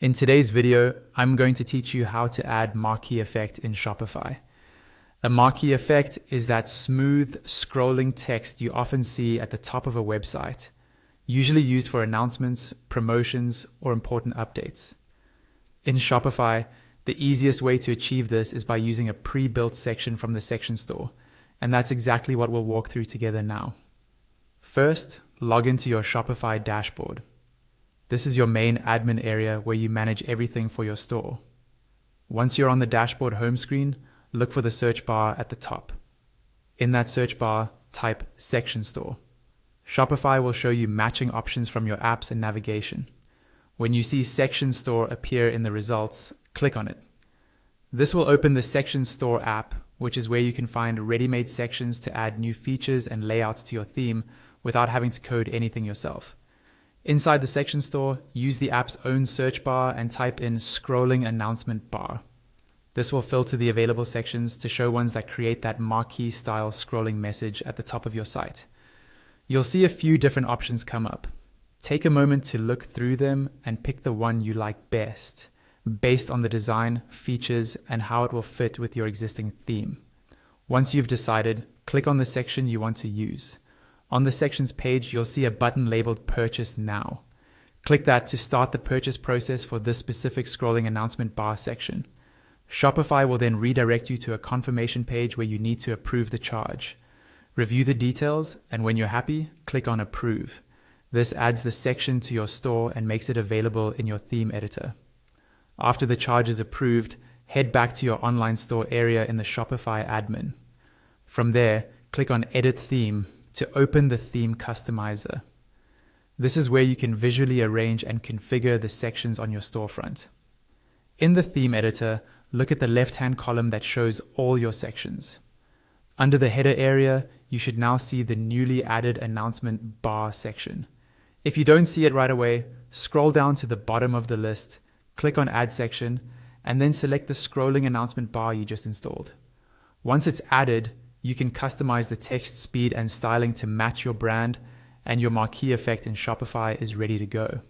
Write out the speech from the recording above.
In today's video, I'm going to teach you how to add marquee effect in Shopify. A marquee effect is that smooth, scrolling text you often see at the top of a website, usually used for announcements, promotions, or important updates. In Shopify, the easiest way to achieve this is by using a pre-built section from the section store, and that's exactly what we'll walk through together now. First, log into your Shopify dashboard. This is your main admin area where you manage everything for your store. Once you're on the dashboard home screen, look for the search bar at the top. In that search bar, type Section Store. Shopify will show you matching options from your apps and navigation. When you see Section Store appear in the results, click on it. This will open the Section Store app, which is where you can find ready-made sections to add new features and layouts to your theme without having to code anything yourself. Inside the section store, use the app's own search bar and type in scrolling announcement bar. This will filter the available sections to show ones that create that marquee style scrolling message at the top of your site. You'll see a few different options come up. Take a moment to look through them and pick the one you like best, based on the design, features, and how it will fit with your existing theme. Once you've decided, click on the section you want to use. On the sections page, you'll see a button labeled Purchase Now. Click that to start the purchase process for this specific scrolling announcement bar section. Shopify will then redirect you to a confirmation page where you need to approve the charge. Review the details, and when you're happy, click on Approve. This adds the section to your store and makes it available in your theme editor. After the charge is approved, head back to your online store area in the Shopify admin. From there, click on Edit Theme to open the theme customizer. This is where you can visually arrange and configure the sections on your storefront. In the theme editor, look at the left-hand column that shows all your sections. Under the header area, you should now see the newly added announcement bar section. If you don't see it right away, scroll down to the bottom of the list, click on Add Section, and then select the scrolling announcement bar you just installed. Once it's added, you can customize the text speed and styling to match your brand, and your marquee effect in Shopify is ready to go.